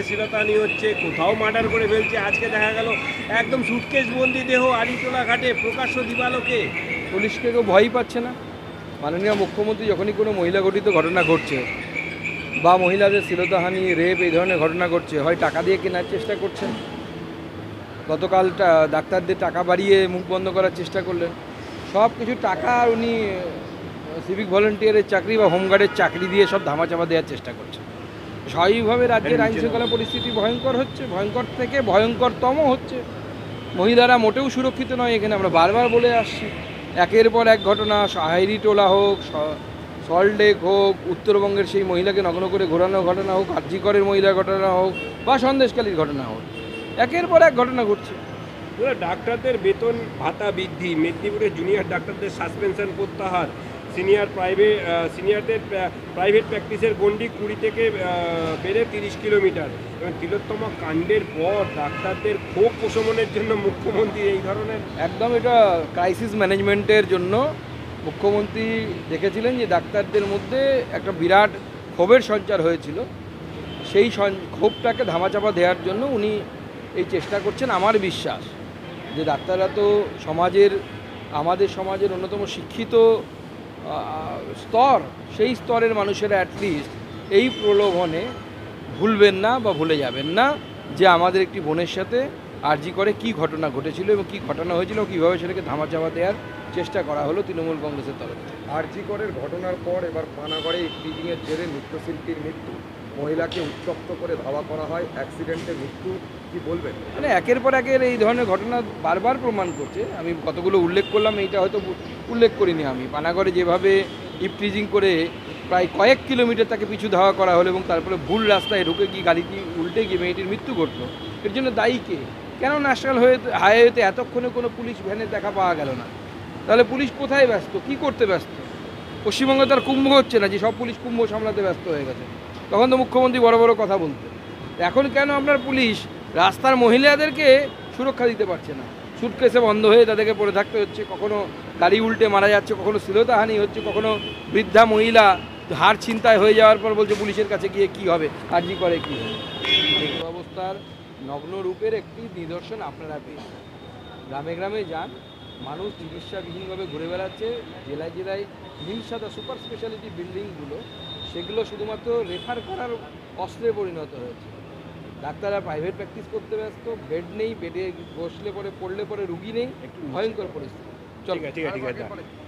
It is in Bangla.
শিলতানি হচ্ছে, কোথাও মার্ডার করে ফেলছে। আজকে দেখা গেল একদম সুটকেস বন্দি দেহ আড়িটোলা ঘাটে প্রকাশ্য দিবালোকে। পুলিশকে কেউ ভয়ই পাচ্ছে না। মাননীয় মুখ্যমন্ত্রী যখনই কোনো মহিলা ঘটিত ঘটনা ঘটছে বা মহিলাদের শ্লীলতাহানি, রেপ এই ধরনের ঘটনা ঘটছে, হয় টাকা দিয়ে কেনার চেষ্টা করছেন। গতকাল ডাক্তারদের টাকা বাড়িয়ে মুখ বন্ধ করার চেষ্টা করলেন। সব কিছু টাকা আর উনি সিভিক ভলেন্টিয়ারের চাকরি বা হোমগার্ডের চাকরি দিয়ে সব ধামাচাপা দেওয়ার চেষ্টা করছেন। স্বাভাবিকভাবে রাজ্যের আইন শৃঙ্খলা পরিস্থিতি ভয়ঙ্কর হচ্ছে, ভয়ঙ্কর থেকে ভয়ঙ্করতম হচ্ছে। মহিলারা মোটেও সুরক্ষিত নয়। এখানে আমরা বারবার বলে আসছি, একের পর এক ঘটনা, হাইরিটোলা হোক, সল্টলেক হোক, উত্তরবঙ্গের সেই মহিলাকে নগ্ন করে ঘোরানোর ঘটনা হোক, আরজিকরের মহিলার ঘটনা হোক বা সন্দেশখালীর ঘটনা হোক, একের পর এক ঘটনা ঘটছে। ডাক্তারদের বেতন ভাতা বৃদ্ধি, মেদিনীপুরে জুনিয়র ডাক্তারদের সাসপেনশন প্রত্যাহার, সিনিয়রদের প্রাইভেট প্র্যাকটিসের গণ্ডি 20 থেকে বেড়ে 30 কিলোমিটার। এবং তিলোত্তমা কাণ্ডের পর ডাক্তারদের ক্ষোভ প্রশমনের জন্য মুখ্যমন্ত্রী এই ধরনের একদম এটা ক্রাইসিস ম্যানেজমেন্টের জন্য মুখ্যমন্ত্রী দেখেছিলেন যে ডাক্তারদের মধ্যে একটা বিরাট ক্ষোভের সঞ্চার হয়েছিল। সেই ক্ষোভটাকে ধামাচাপা দেওয়ার জন্য উনি এই চেষ্টা করছেন। আমার বিশ্বাস যে ডাক্তাররা তো আমাদের সমাজের অন্যতম শিক্ষিত স্তর, সেই স্তরের মানুষেরা অ্যাটলিস্ট এই প্রলোভনে ভুলবেন না বা ভুলে যাবেন না যে আমাদের একটি বোনের সাথে আরজি করে কী ঘটনা ঘটেছিল এবং কী ঘটনা হয়েছিল, কীভাবে সেটাকে ধামাচাপা দেওয়ার চেষ্টা করা হলো তৃণমূল কংগ্রেসের তরফ থেকে। আরজি করের ঘটনার পর এবার পানাগড়ে ইফটিজিংয়ের জেরে নৃত্যশিল্পীর মৃত্যু, মহিলাকে উত্তপ্ত করে ধাওয়া করা হয়, অ্যাক্সিডেন্টে মৃত্যু, কি বলবেন? মানে একের পর একের এই ধরনের ঘটনা বারবার প্রমাণ করছে। আমি কতগুলো উল্লেখ করলাম, এইটা হয়তো উল্লেখ করিনি। আমি পানাগড়ে যেভাবে ইফটিজিং করে প্রায় কয়েক কিলোমিটার তাকে পিছু ধাওয়া করা হলো এবং তারপরে ভুল রাস্তায় ঢুকে গিয়ে গাড়িটি উল্টে গিয়ে মেয়েটির মৃত্যু ঘটলো, এর জন্য দায়ী কে? কেন ন্যাশনাল হাইওয়েতে এতক্ষণে কোনো পুলিশ ভ্যানের দেখা পাওয়া গেল না? তাহলে পুলিশ কোথায় ব্যস্ত, কি করতে ব্যস্ত? পশ্চিমবঙ্গে তার কুম্ভ হচ্ছে না যে সব পুলিশ কুম্ভ সামলাতে ব্যস্ত হয়ে গেছে? তখন তো মুখ্যমন্ত্রী বড় বড় কথা বলতেন। এখন কেন আপনার পুলিশ রাস্তার মহিলাদেরকে সুরক্ষা দিতে পারছে না? সুটকেসে বন্ধ হয়ে তাদেরকে পড়ে থাকতে হচ্ছে, কখনো গাড়ি উল্টে মারা যাচ্ছে, কখনো শ্লীলতাহানি হচ্ছে, কখনো বৃদ্ধা মহিলা হাড় ছিনতাই হয়ে যাওয়ার পর বলছে পুলিশের কাছে গিয়ে কি হবে, আরজি করে কি হবে। এই অবস্থার নগ্ন রূপের একটি নিদর্শন আপনারা পেয়েছেন। গ্রামে গ্রামে যান, মানুষ চিকিৎসাবিহীনভাবে ঘুরে বেড়াচ্ছে। জেলায় জেলায় নীল সাদা সুপার স্পেশালিটি বিল্ডিংগুলো, সেগুলো শুধুমাত্র রেফার করার অস্ত্রে পরিণত হয়েছে। ডাক্তাররা প্রাইভেট প্র্যাকটিস করতে ব্যস্ত, বেড নেই, বেডে পড়লে পরে রুগী নেই, একটু ভয়ঙ্কর পরিস্থিতি। ঠিক আছে।